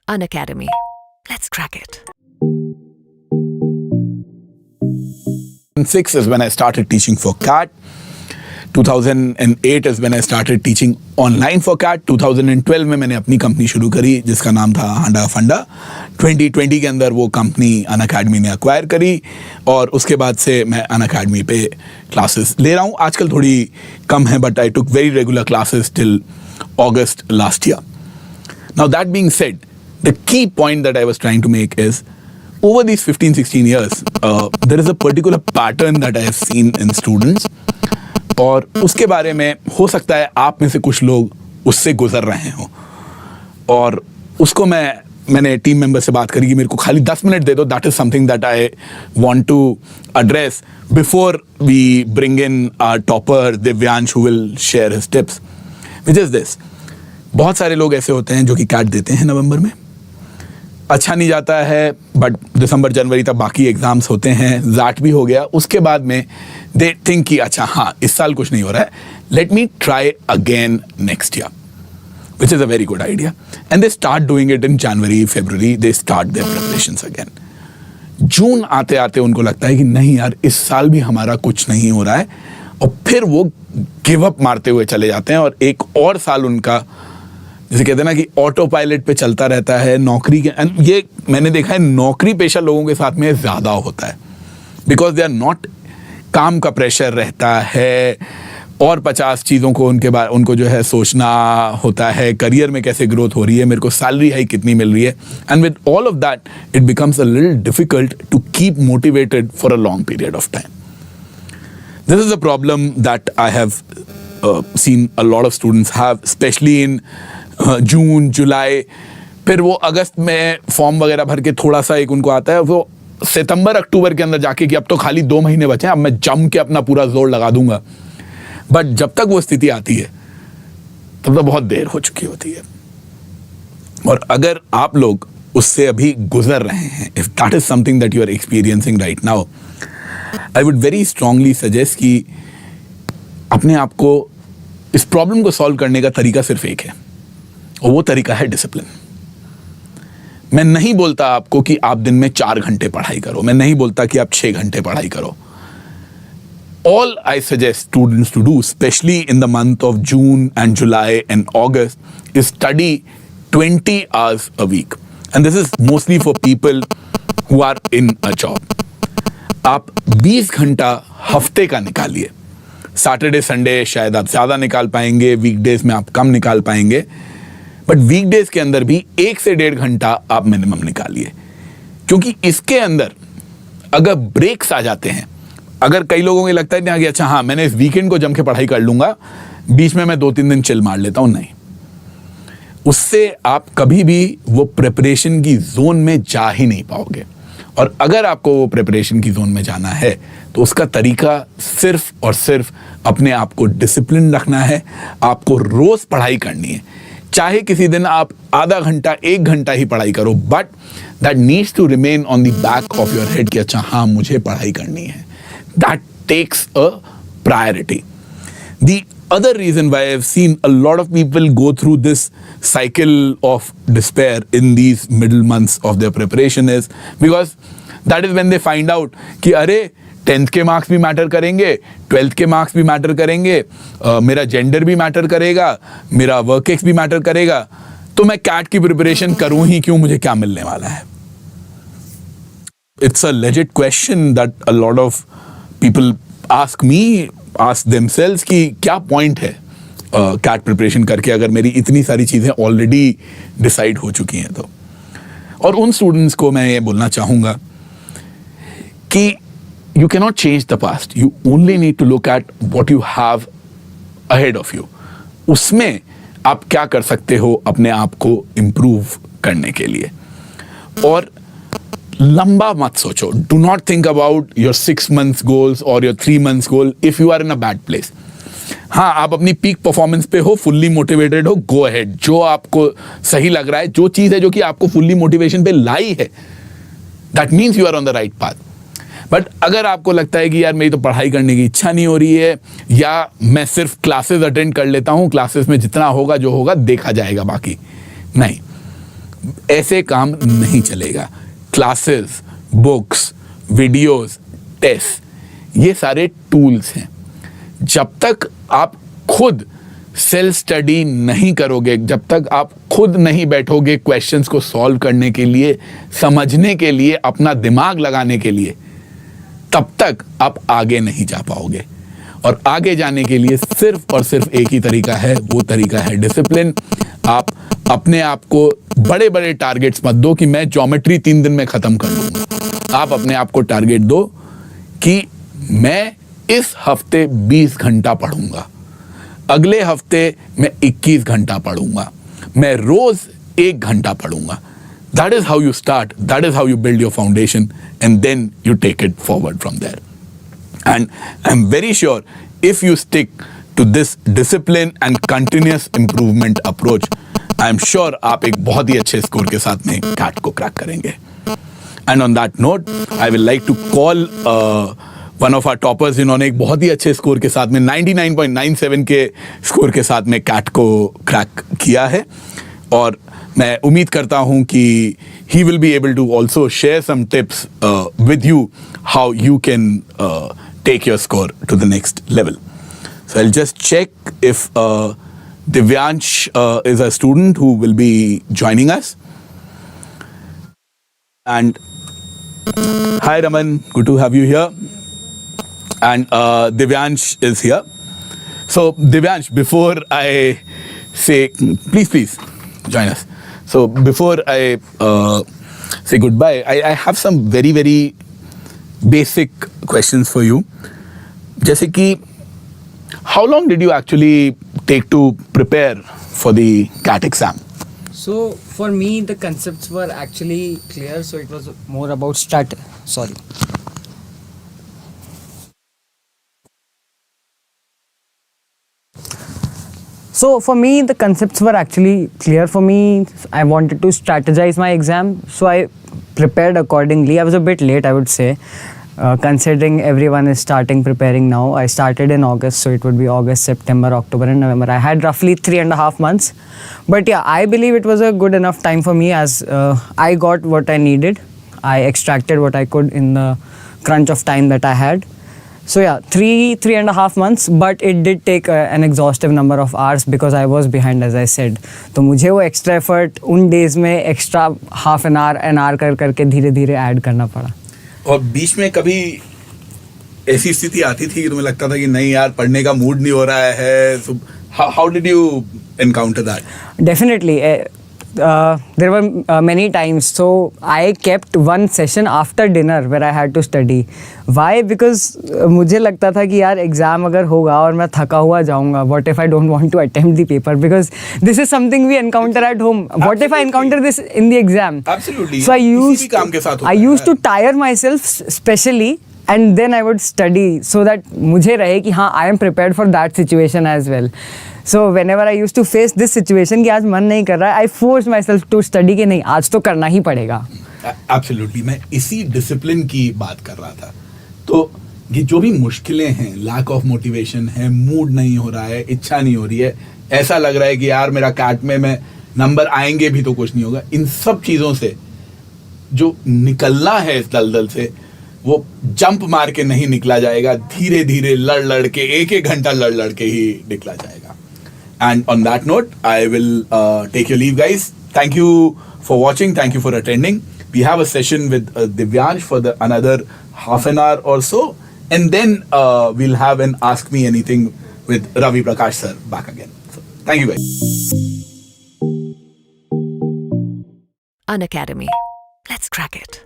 Unacademy. Let's crack it. 2006 is when I started teaching for CAT. 2008 is when I started teaching online for CAT. 2012 में मैंने अपनी company शुरू करी जिसका नाम था हांडा फंडा. 2020 के अंदर वो कंपनी अनअकैडमी ने एक्वायर करी और उसके बाद से मैं अनअकैडमी पे क्लासेस ले रहा हूँ. आजकल थोड़ी कम है but I took very regular classes till August last year. Now that being said, the key point that I was trying to make is over these 15-16 years, there is a particular pattern that I have seen in students और उसके बारे में हो सकता है आप में से कुछ लोग उससे गुजर रहे हों और उसको मैंने टीम मेंबर से बात करी कि मेरे को खाली 10 मिनट दे दो. That is something that I want to address before we bring in our topper Divyansh who will share his tips, which is this. बहुत सारे लोग ऐसे होते हैं जो कि कैट देते हैं नवंबर में, अच्छा नहीं जाता है बट दिसंबर जनवरी तक बाकी एग्जाम्स होते हैं, ज़ाट भी हो गया, उसके बाद में दे थिंक कि अच्छा हाँ इस साल कुछ नहीं हो रहा है, let me try again next year, which is a very good idea. And they start doing it in January, February, they start their preparations again. जून आते आते उनको लगता है कि नहीं यार इस साल भी हमारा कुछ नहीं हो रहा है और फिर वो गिव अप मारते हुए चले जाते हैं और एक और साल उनका जैसे कहते हैं ना कि ऑटो पायलट पे चलता रहता है नौकरी के. एंड ये मैंने देखा है नौकरी पेशा लोगों के साथ में ज़्यादा होता है बिकॉज दे आर नॉट, काम का प्रेशर रहता है और 50 चीज़ों को उनको जो है सोचना होता है, करियर में कैसे ग्रोथ हो रही है, मेरे को सैलरी हाई कितनी मिल रही है. And with all of that it becomes a little difficult to keep motivated for a long period of time. This is a problem that I have seen a lot of students have, especially in June July. फिर वो अगस्त में form वगैरह भर के थोड़ा सा एक उनको आता है, वो सितंबर अक्टूबर के अंदर जाके कि अब तो खाली 2 महीने बचे हैं, अब मैं जम के अपना पूरा जोर लगा दूंगा. बट जब तक वो स्थिति आती है तब तो बहुत देर हो चुकी होती है. और अगर आप लोग उससे अभी गुजर रहे हैं, if that is something that you are experiencing right now, I would very strongly suggest कि अपने आप को इस प्रॉब्लम को सॉल्व करने का तरीका सिर्फ एक है और वो तरीका है डिसिप्लिन. मैं नहीं बोलता आपको कि आप दिन में 4 घंटे पढ़ाई करो, मैं नहीं बोलता कि आप 6 घंटे पढ़ाई करो. All I suggest students to do, especially in the month of June and July and August, is study 20 hours a week. And this is mostly for people who are in a job. आप 20 घंटा हफ्ते का निकालिए. Saturday Sunday शायद आप ज़्यादा निकाल पाएंगे, वीकडेज में आप कम निकाल पाएंगे, बट वीकडेज के अंदर भी 1 से 1.5 घंटा आप मिनिमम निकालिए. क्योंकि इसके अंदर अगर ब्रेक्स आ जाते हैं, अगर कई लोगों को लगता है ना कि अच्छा हाँ मैंने इस वीकेंड को जम के पढ़ाई कर लूंगा, बीच में मैं 2-3 दिन चिल मार लेता हूं, नहीं, उससे आप कभी भी वो प्रिपरेशन की जोन में जा ही नहीं पाओगे. और अगर आपको वो प्रिपरेशन की जोन में जाना है तो उसका तरीका सिर्फ और सिर्फ अपने आप को डिसिप्लिन रखना है. आपको रोज पढ़ाई करनी है, चाहे किसी दिन आप आधा घंटा 1 घंटा ही पढ़ाई करो, but that needs to remain on the back of your head कि अच्छा हाँ मुझे पढ़ाई करनी है. That takes a priority. The other reason why I've seen a lot of people go through this cycle of despair in these middle months of their preparation is because that is when they find out कि अरे 10th के marks भी matter करेंगे, 12th के marks भी matter करेंगे, मेरा gender भी मैटर करेगा, मेरा वर्क एक्स भी मैटर करेगा, तो मैं कैट की प्रिपरेशन करूं ही क्यों, मुझे क्या मिलने वाला है. It's a legit question that a lot of people ask themselves कि क्या पॉइंट है कैट प्रिपरेशन करके अगर मेरी इतनी सारी चीज़ें ऑलरेडी डिसाइड हो चुकी हैं तो. और उन स्टूडेंट्स को मैं ये बोलना चाहूँगा कि you can not change the past, you only need to look at what you have ahead of you. उसमें आप क्या कर सकते हो अपने आप को इम्प्रूव करने के लिए. और लंबा मत सोचो. Do not think about your 6 months goals और your 3 months goal if you are in a bad place. हाँ आप अपनी पीक परफॉर्मेंस पे हो, फुल्ली मोटिवेटेड हो, गो अहेड. जो आपको सही लग रहा है, जो चीज़ है जो कि आपको फुल्ली मोटिवेशन पे लाई है, that means you are on the right path. But अगर आपको लगता है कि यार मेरी तो पढ़ाई करने की इच्छा नहीं हो रही है, या मैं सिर्फ क्लासेस अटेंड कर लेता हूँ, क्लासेस में जितना होगा जो होगा देखा जाएगा, बाकी नहीं, ऐसे काम नहीं चलेगा। क्लासेस, बुक्स, वीडियोस, टेस्ट, ये सारे टूल्स हैं। जब तक आप खुद सेल्फ स्टडी नहीं करोगे, जब तक आप खुद नहीं बैठोगे क्वेश्चंस को सॉल्व करने के लिए, समझने के लिए, अपना दिमाग लगाने के लिए, तब तक आप आगे नहीं जा पाओगे। और आगे जाने के लिए सिर्फ और सिर्फ एक ही तरीका है, वो तरीका है डिसिप्लिन। आप अपने आप को बड़े बड़े टारगेट्स मत दो कि मैं ज्योमेट्री 3 दिन में खत्म कर लूंगा। आप अपने आप को टारगेट दो कि मैं इस हफ्ते 20 घंटा पढ़ूंगा, अगले हफ्ते मैं 21 घंटा पढ़ूंगा, मैं रोज 1 घंटा पढ़ूंगा। That is how you start, that is how you build your foundation, and then you take it forward from there. And I'm very sure if you stick to this discipline and continuous improvement approach, I'm sure आप एक बहुत ही अच्छे score के साथ में cat को crack करेंगे। And on that note, I will like to call one of our toppers, जिन्होंने एक बहुत ही अच्छे स्कोर के साथ में 99.97 के स्कोर के साथ में कैट को क्रैक किया है। और मैं उम्मीद करता हूं कि he will be able to also share some tips with you how you can take your score to the next level. So I'll just check if Divyansh is a student who will be joining us. And hi Raman, good to have you here. And Divyansh is here. So Divyansh, before I say, please join us. So before I say goodbye, I have some very basic questions for you. जैसे कि how long did you actually take to prepare for the CAT exam? So for me the concepts were actually clear, so it was more about So for me, the concepts were actually clear for me. I wanted to strategize my exam, so I prepared accordingly. I was a bit late, I would say, considering everyone is starting preparing now. I started in August, so it would be August, September, October and November. I had roughly 3.5 months. But yeah, I believe it was a good enough time for me, as I got what I needed. I extracted what I could in the crunch of time that I had. So yeah, 3.5 months, but it did take an exhaustive number of hours because I was behind, as I said. तो मुझे वो extra effort उन days में extra half an hour करके धीरे धीरे add करना पड़ा। और बीच में कभी ऐसी स्थिति आती थी कि तुम्हें लगता था कि नहीं यार पढ़ने का मूड नहीं हो रहा है? So how did you encounter that? Definitely. There were many times, so I kept one session after dinner where I had to study. Why? Because मुझे लगता था कि यार एग्जाम अगर होगा और मैं थका हुआ जाऊंगा, what if I don't want to attempt the paper, because this is something we encounter at home. What if I encounter this in the exam? Absolutely. So I used to tire myself specially, and then I would study so that मुझे रहे कि हाँ I am prepared for that situation as well. So whenever I used to face this situation कि आज मन नहीं कर रहा है, I forced myself to study कि नहीं आज तो करना ही पड़ेगा. Absolutely, मैं इसी डिसिप्लिन की बात कर रहा था. तो ये जो भी मुश्किलें हैं, लैक ऑफ मोटिवेशन है, मूड नहीं हो रहा है, इच्छा नहीं हो रही है, ऐसा लग रहा है कि यार मेरा कैट में मैं नंबर आएंगे भी तो कुछ नहीं होगा, इन सब चीज़ों से जो निकलना है इस दलदल से, वो जंप मार के नहीं निकला जाएगा, धीरे धीरे लड़ के 1-1 घंटा लड़ के ही निकला जाएगा. And on that note, I will take your leave, guys. Thank you for watching. Thank you for attending. We have a session with Divyansh for another half an hour or so. And then we'll have an Ask Me Anything with Ravi Prakash sir back again. So, thank you, guys. Unacademy. Let's crack it.